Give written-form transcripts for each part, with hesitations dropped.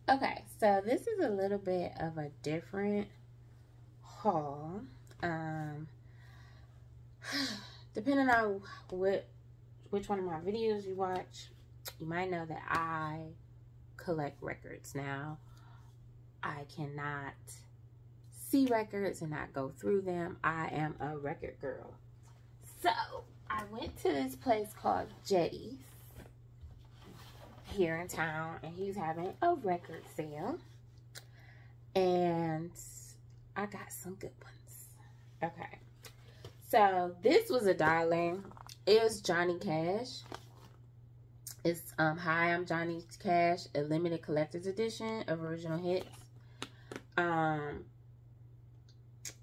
Okay, so this is a little bit of a different haul. Um, Depending on which one of my videos you watch, you might know that I collect records. Now, I cannot see records and not go through them. I am a record girl. So, I went to this place called Jetty's here in town, and he's having a record sale. And I got some good ones. Okay. So, this was $1. It was Johnny Cash. It's Hi, I'm Johnny Cash, a limited collector's edition of original hits.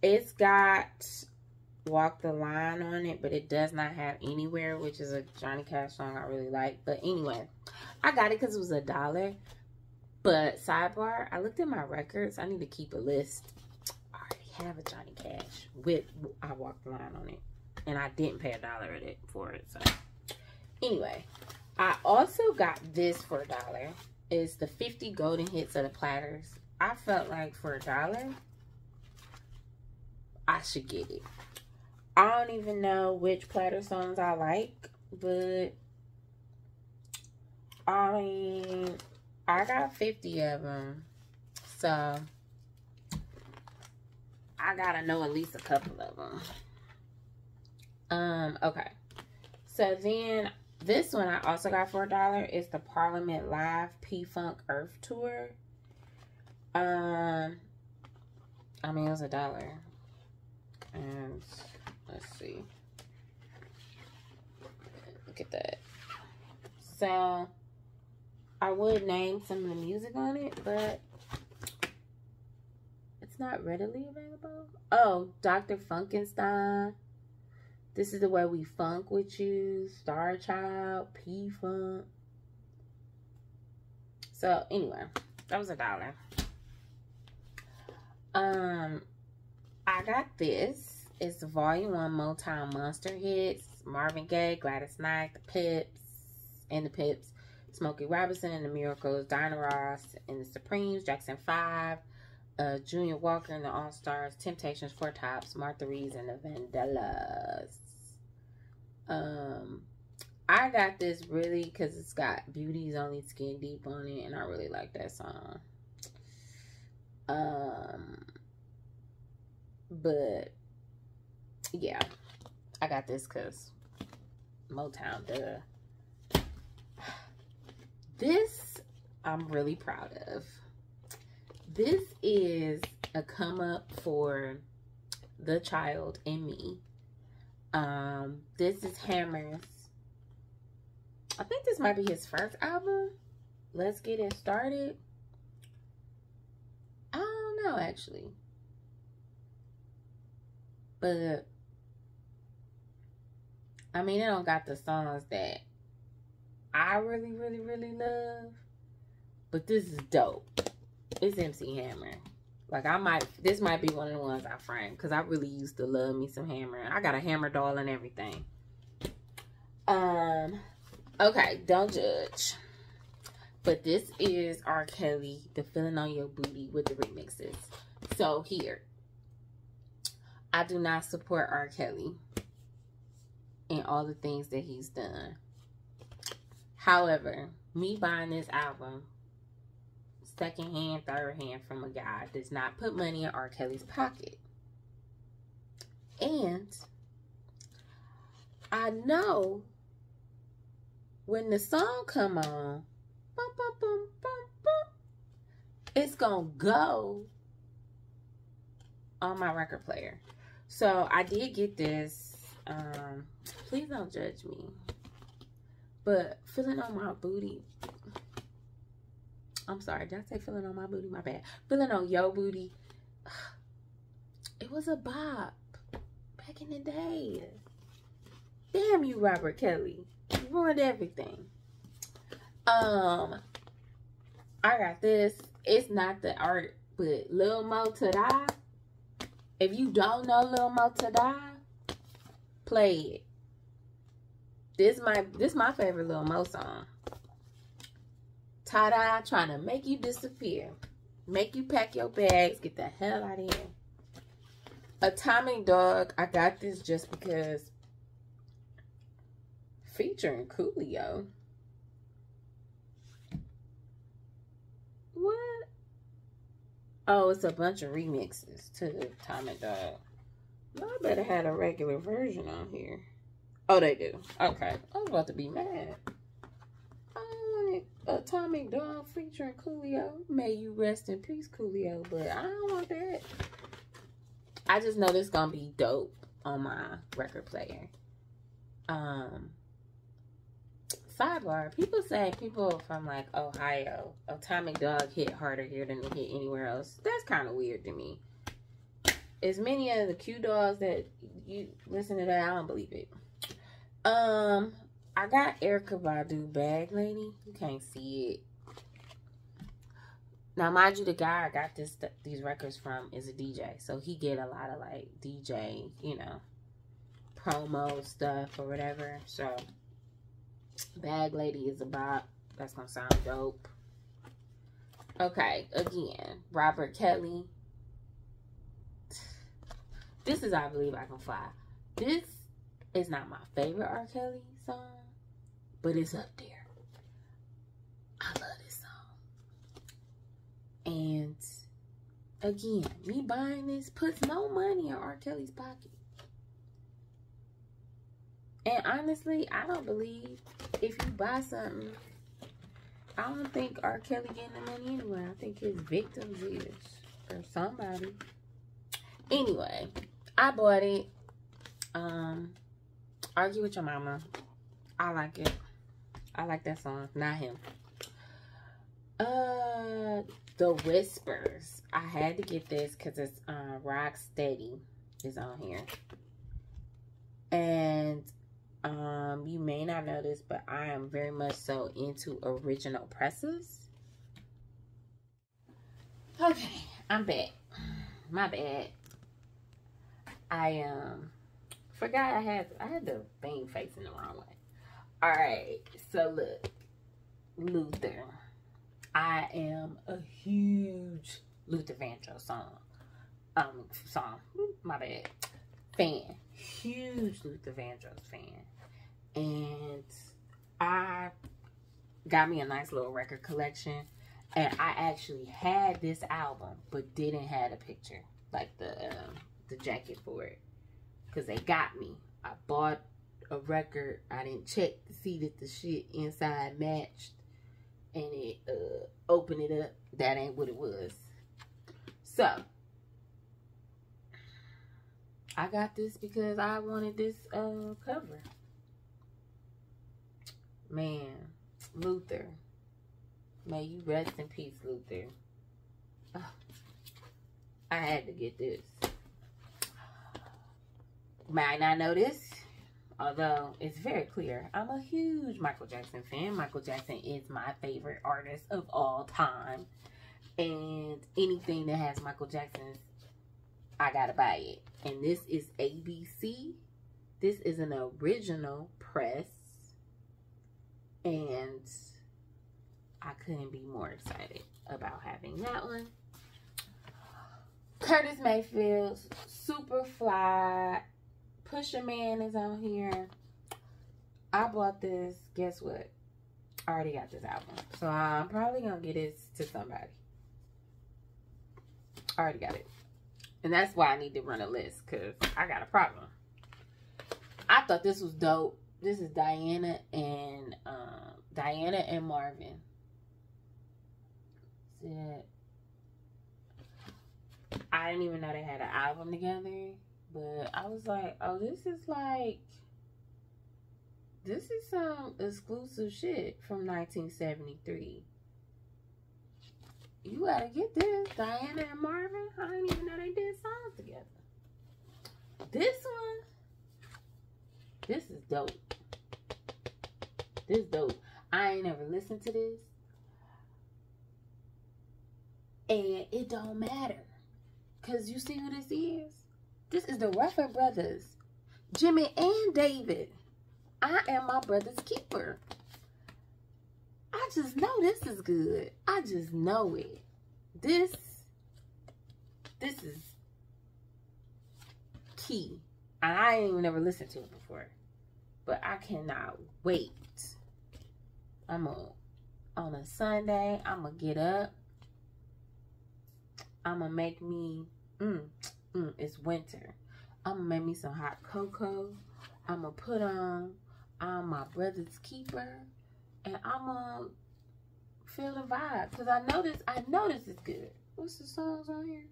It's got Walk the Line on it, but it does not have Anywhere, which is a Johnny Cash song I really like. But anyway, I got it because it was $1. But sidebar, I looked at my records. I need to keep a list. I already have a Johnny Cash with I Walk the Line on it, and I didn't pay $1 for it. So anyway, I also got this for $1. It's the 50 golden hits of the Platters. I felt like for $1, I should get it. I don't even know which Platter songs I like, but I mean, I got 50 of them, so I gotta know at least a couple of them. Okay. So then this one I also got for $1. It's the Parliament Live P-Funk Earth Tour. I mean, it was $1. And let's see. Look at that. So I would name some of the music on it, but it's not readily available. Oh, Dr. Funkenstein. This is the Way We Funk With You. Star Child. P-Funk. So anyway, that was $1. I got this. It's the Volume 1 Motown Monster Hits. Marvin Gaye, Gladys Knight, the Pips, Smokey Robinson and the Miracles, Diana Ross and the Supremes, Jackson 5, Junior Walker and the All-Stars, Temptations, Four Tops, Martha Reeves and the Vandellas. I got this really because it's got Beauty's Only Skin Deep on it, and I really like that song. But yeah, I got this because Motown, duh. This I'm really proud of. This is a come up for the child in me. This is Hammer's. I think this might be his first album. Let's Get It Started. I don't know actually. But I mean, it don't got the songs that I really, really, really love. But this is dope. It's MC Hammer. Like, this might be one of the ones I frame. Because I really used to love me some Hammer. I got a Hammer doll and everything. Okay, don't judge. But this is R. Kelly, the Feeling on Your Booty with the remixes. So, here. I do not support R. Kelly and all the things that he's done. However, me buying this album, second hand, third hand from a guy, does not put money in R. Kelly's pocket. And I know when the song come on, bum, bum, bum, bum, bum, it's gonna go on my record player. So I did get this. Please don't judge me. But Feeling on My Booty. I'm sorry, did I say Feeling on My Booty? My bad. Feeling on Your Booty. It was a bop back in the day. Damn you, Robert Kelly. You ruined everything. I got this. It's not the art, but Lil Mo To Die. If you don't know Lil Mo To Die, play it. This my favorite Lil Mo song. Tie-dye trying to make you disappear. Make you pack your bags. Get the hell out of here. Atomic Dog. I got this just because. Featuring Coolio. What? Oh, it's a bunch of remixes to Atomic Dog. I better have a regular version on here. Oh, they do. Okay. I was about to be mad. Atomic Dog featuring Coolio. May you rest in peace, Coolio. But I don't want that. I just know this gonna be dope on my record player. Sidebar. People say people from like Ohio, Atomic Dog hit harder here than it hit anywhere else. That's kind of weird to me. As many of the Q Dogs that you listen to that, I don't believe it. I got Erykah Badu Bag Lady. You can't see it. Now, mind you, the guy I got these records from is a DJ. So he get a lot of like DJ, you know, promo stuff or whatever. So Bag Lady is a bop. That's gonna sound dope. Okay, again, Robert Kelly. This is I Believe I Can Fly. This is not my favorite R. Kelly song, but it's up there. I love this song. And again, me buying this puts no money in R. Kelly's pocket. And honestly, I don't believe if you buy something, I don't think R. Kelly getting the money anyway. I think his victims is, or somebody. Anyway, I bought it. Argue with Your Mama. I like it. I like that song. Not him. The Whispers. I had to get this because it's Rock Steady is on here. And you may not know this, but I am very much so into original presses. Okay, I'm back. My bad. I forgot I had the thing facing the wrong way. Alright, so look. Luther. I am a huge Luther Vandross my bad. Fan. Huge Luther Vandross fan. And I got me a nice little record collection. And I actually had this album, but didn't have a picture. Like the jacket for it. Because they got me. I bought a record. I didn't check to see that the shit inside matched. And it opened it up. That ain't what it was. So I got this because I wanted this cover. Man, Luther. May you rest in peace, Luther. I had to get this. Might not know this, although it's very clear. I'm a huge Michael Jackson fan. Michael Jackson is my favorite artist of all time. And anything that has Michael Jackson's, I gotta buy it. And this is ABC. This is an original press. And I couldn't be more excited about having that one. Curtis Mayfield, Superfly, Pusha Man is on here. I bought this. Guess what? I already got this album. So I'm probably going to get this to somebody. I already got it. And that's why I need to run a list. Because I got a problem. I thought this was dope. This is Diana and Marvin. See that? I didn't even know they had an album together. But I was like, oh, this is some exclusive shit from 1973. You gotta get this. Diana and Marvin. I didn't even know they did songs together. This one. This is dope. This is dope. I ain't never listened to this. And it don't matter. Because you see who this is? This is the Ruffin Brothers. Jimmy and David. I am my brother's keeper. I just know this is good. I just know it. This is key. And I ain't even never listened to it before. But I cannot wait. On a Sunday, I'm going to get up. I'm going to make me, it's winter. I'm going to make me some hot cocoa. I'm going to put on I'm my brother's keeper. And I'm going to feel the vibe. Because I know this is good. What's the songs on here?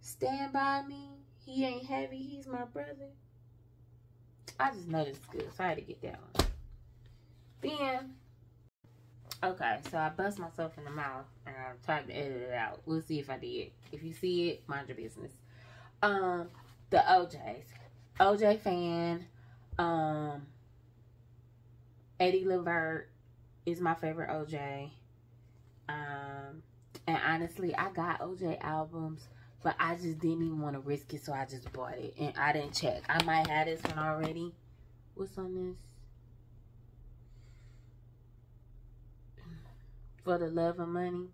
Stand By Me. He Ain't Heavy. He's My Brother. I just know this is good. So I had to get that one. Then, okay, so I bust myself in the mouth. And I tried to edit it out. We'll see if I did. If you see it, mind your business. The OJs. OJ fan. Eddie Levert is my favorite OJ. And honestly, I got OJ albums, but I just didn't even want to risk it, so I just bought it. And I didn't check. I might have this one already. What's on this? For the Love of Money.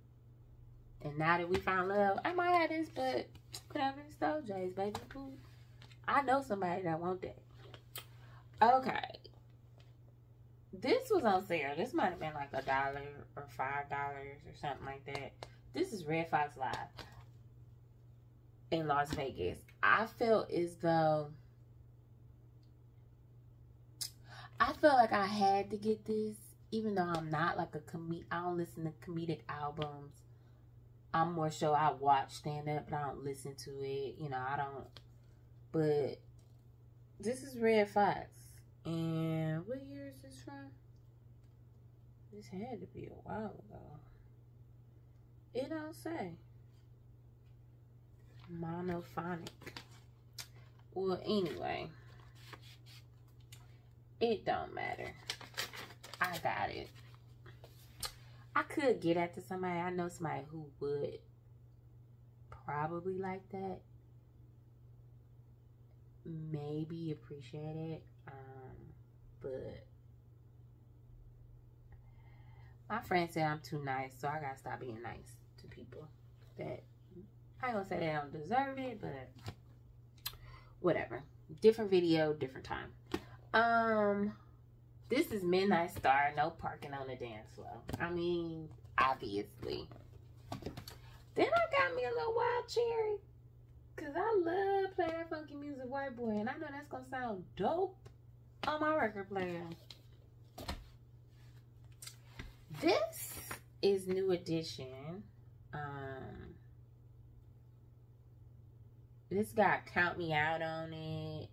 And Now That We Found Love. I might have this, but whatever. It's the OJs, baby. I know somebody that want that. Okay. This was on sale. This might have been like $1 or $5 or something like that. This is Red Fox Live in Las Vegas. I felt as though I felt like I had to get this, even though I'm not like I don't listen to comedic albums. I'm more so I watch stand up, but I don't listen to it. You know, I don't. But this is Red Fox. And what year is this from? This had to be a while ago. It don't say. Monophonic. Well, anyway. It don't matter. I got it. I could get that to somebody. I know somebody who would probably like that. Maybe appreciate it. But my friend said I'm too nice, so I gotta stop being nice to people that I ain't gonna say they don't deserve it, but whatever. Different video, different time. This is Midnight Star, No Parking on the Dance Floor. I mean, obviously. Then I got me a little Wild Cherry, cause I love playing that funky music, White Boy, and I know that's gonna sound dope on my record player. This is New Edition. This got Count Me Out on it.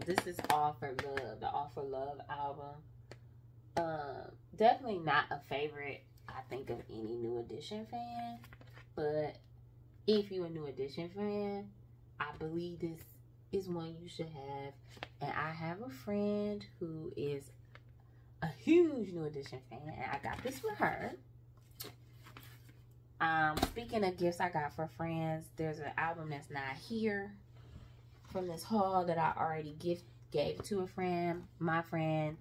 This is All For Love, the All For Love album. Definitely not a favorite, I think, of any New Edition fan. But if you're a New Edition fan, I believe this is one you should have. And I have a friend who is a huge New Edition fan, and I got this for her. Speaking of gifts I got for friends, there's an album that's not here from this haul that I already gave to a friend. My friend,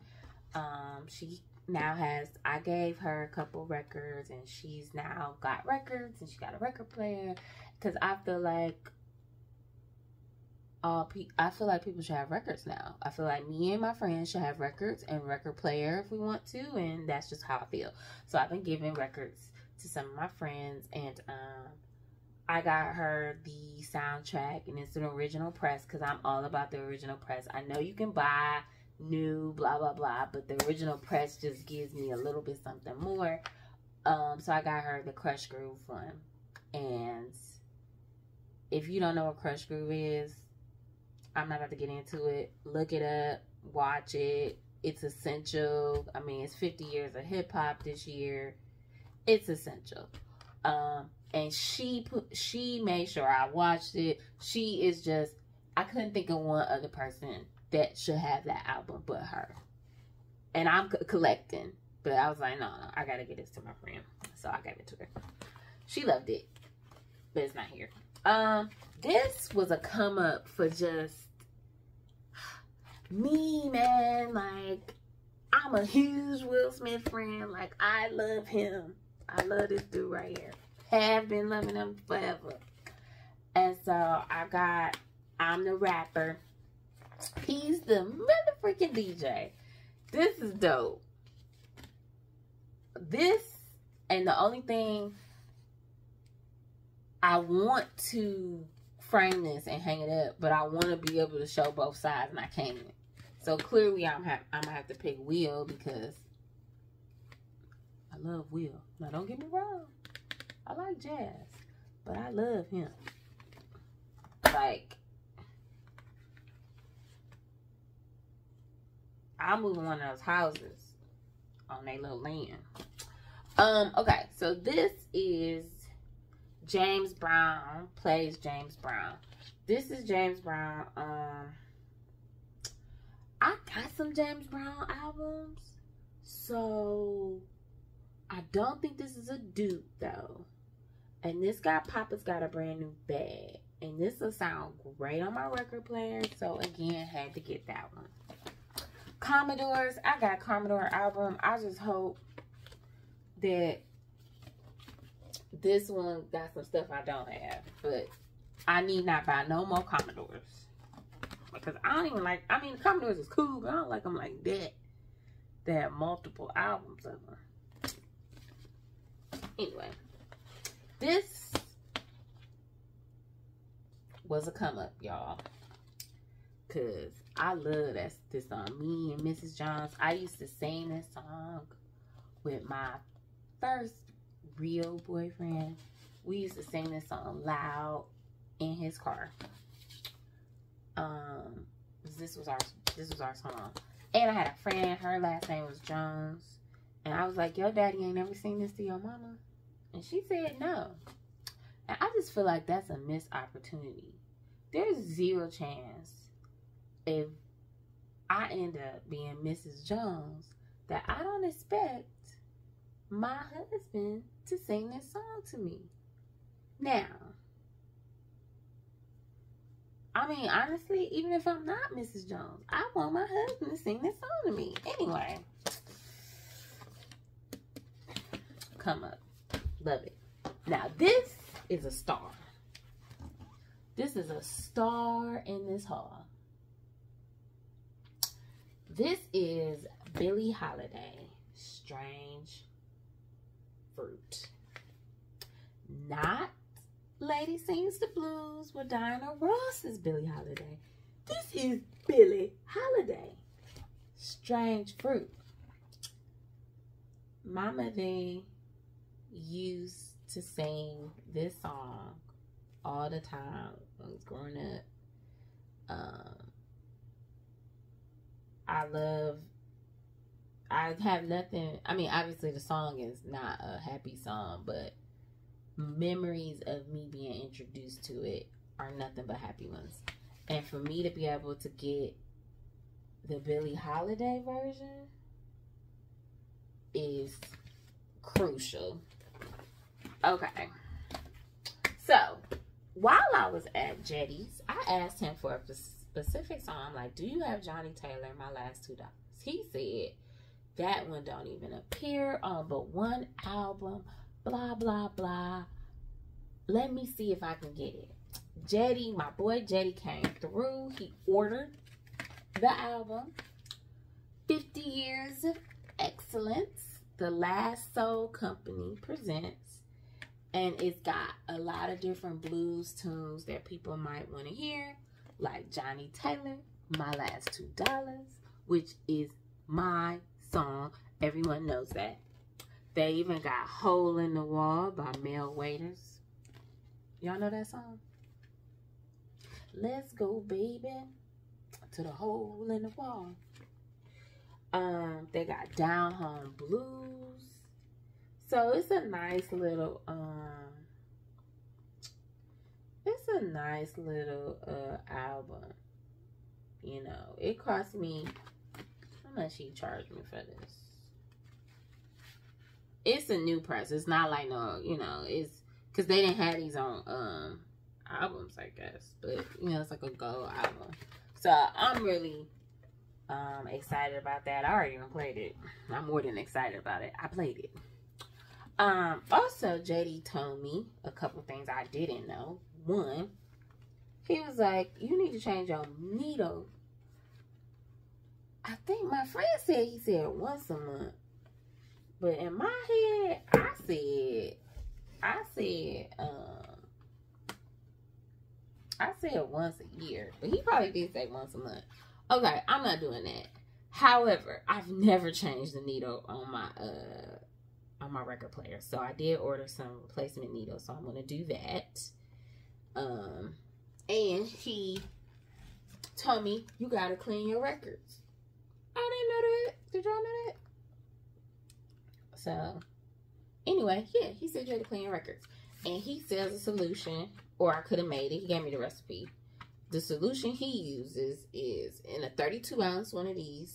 she now has, I gave her a couple records, and she's now got records, and she got a record player, because I feel like people should have records now. I feel like me and my friends should have records and record player if we want to, and that's just how I feel. So I've been giving records to some of my friends, and I got her the soundtrack, and it's an original press, because I'm all about the original press. I know you can buy new blah blah blah, but the original press just gives me a little bit something more. So I got her the Crush Groove one, and if you don't know what Crush Groove is, I'm not about to get into it. Look it up, watch it. It's essential. I mean, it's 50 years of hip hop this year. It's essential. And she made sure I watched it. She is just, I couldn't think of one other person that should have that album but her. And I'm collecting, but I was like, no, I gotta get this to my friend. So I gave it to her. She loved it, but it's not here. This was a come up for just me, man. Like, I'm a huge Will Smith friend. Like, I love him. I love this dude right here. Have been loving him forever. And so I got I'm the Rapper. He's the motherfucking DJ. This is dope. This, and the only thing I want to frame this and hang it up, but I want to be able to show both sides, and I can't. So clearly I'm gonna have to pick Will because I love Will. Now don't get me wrong, I like jazz, but I love him. Like, I'll move in one of those houses on their little land. Okay, so this is James Brown, plays James Brown. This is James Brown. I got some James Brown albums, so I don't think this is a dupe though. And this guy Papa's got a brand new bag, and this will sound great on my record player. So again, had to get that one. Commodores, I got Commodore album. I just hope that this one got some stuff I don't have, but I need not buy no more Commodores because I don't even like. I mean, Commodores is cool, but I don't like them like that. They have multiple albums of them. Anyway, this was a come up, y'all, cause I love this song. Me and Mrs. Jones. I used to sing this song with my first real boyfriend. We used to sing this song loud in his car. This was our song. And I had a friend, her last name was Jones, and I was like, your daddy ain't never seen this to your mama? And she said no. And I just feel like that's a missed opportunity. There's zero chance if I end up being Mrs. Jones that I don't expect my husband to sing this song to me. Now, I mean, honestly, even if I'm not Mrs. Jones, I want my husband to sing this song to me. Anyway, come up. Love it. Now, this is a star. This is a star in this hall. This is Billie Holiday, Strange Fruit. Not Lady Sings the Blues with Diana Ross's Billie Holiday. This is Billie Holiday, Strange Fruit. My mother used to sing this song all the time when I was growing up. I have nothing, I mean, obviously the song is not a happy song, but memories of me being introduced to it are nothing but happy ones. And for me to be able to get the Billie Holiday version is crucial. Okay. So, while I was at Jetty's, I asked him for a specific song. I'm like, do you have Johnny Taylor, My Last $2? He said, that one don't even appear on but one album, blah, blah, blah. Let me see if I can get it. Jetty, my boy Jetty came through. He ordered the album, 50 Years of Excellence, The Last Soul Company presents. And it's got a lot of different blues tunes that people might want to hear, like Johnny Taylor, My Last $2, which is my song. Everyone knows that. They even got Hole in the Wall by Mel Waiters. Y'all know that song? Let's go, baby, to the hole in the wall. They got Down Home Blues. So it's a nice little album. You know, it cost me, how much he charged me for this? It's a new price. It's not like no, you know, it's because they didn't have these on albums, I guess. But you know, it's like a gold album. So I'm really Excited about that. I already even played it. I'm more than excited about it. I played it. Also, JD told me a couple things I didn't know. One, he was like, you need to change your needle. I think my friend said he said once a month. But in my head, I said once a year. But he probably did say once a month. Okay, I'm not doing that. However, I've never changed the needle on my record player. So I did order some replacement needles. So I'm going to do that. And he told me, you got to clean your records. I didn't know that. Did y'all know that? So, anyway, yeah, he said you had to clean your records. And he sells a solution, or I could have made it. He gave me the recipe. The solution he uses is in a 32-ounce one of these.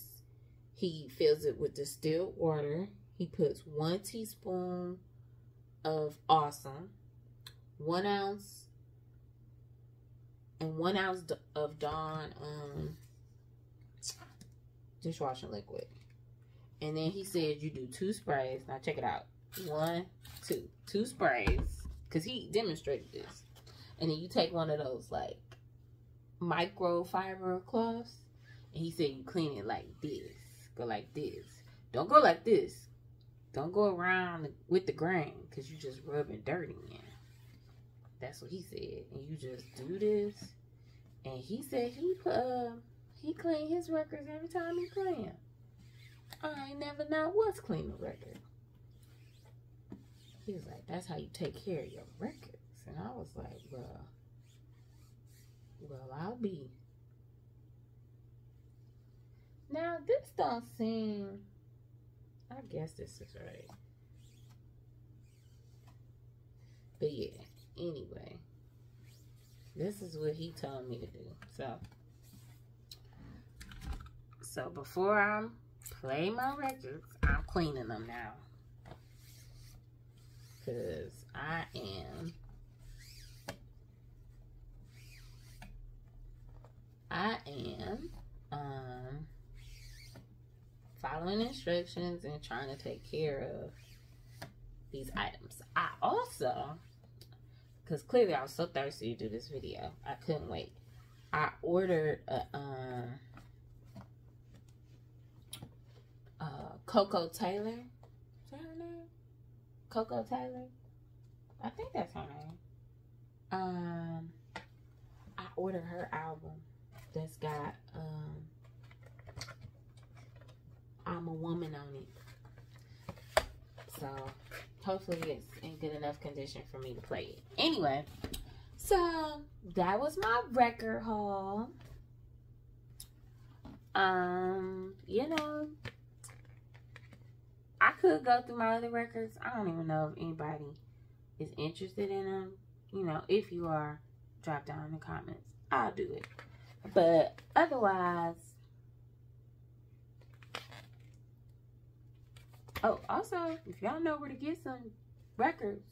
He fills it with distilled water. He puts 1 teaspoon of Awesome, 1 ounce, and 1 ounce of Dawn dishwashing liquid. And then he said you do 2 sprays. Now check it out. 1, 2. 2 sprays. Because he demonstrated this. And then you take one of those like microfiber cloths. And he said you clean it like this. Go like this. Don't go like this. Don't go around with the grain. Because you just rubbing dirt in. That's what he said. And you just do this. And he said he clean his records every time he clean them. I ain't never know what's clean the record. He was like, that's how you take care of your records. And I was like, well, I'll be. Now, this don't seem, I guess this is right. But yeah, anyway, this is what he told me to do. So before I play my records, I'm cleaning them now. Because I am following instructions and trying to take care of these items. I also, because clearly I was so thirsty to do this video, I couldn't wait. I ordered a Coco Taylor. Is that her name? Coco Taylor? I think that's her name. I ordered her album that's got I'm a Woman on it. So hopefully it's in good enough condition for me to play it. Anyway, so that was my record haul. You know, I could go through my other records. I don't even know if anybody is interested in them. You know, if you are, drop down in the comments. I'll do it. But otherwise, oh, also, if y'all know where to get some records,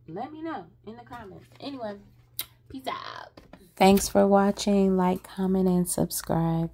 let me know in the comments. Anyway, peace out. Thanks for watching. Like, comment, and subscribe.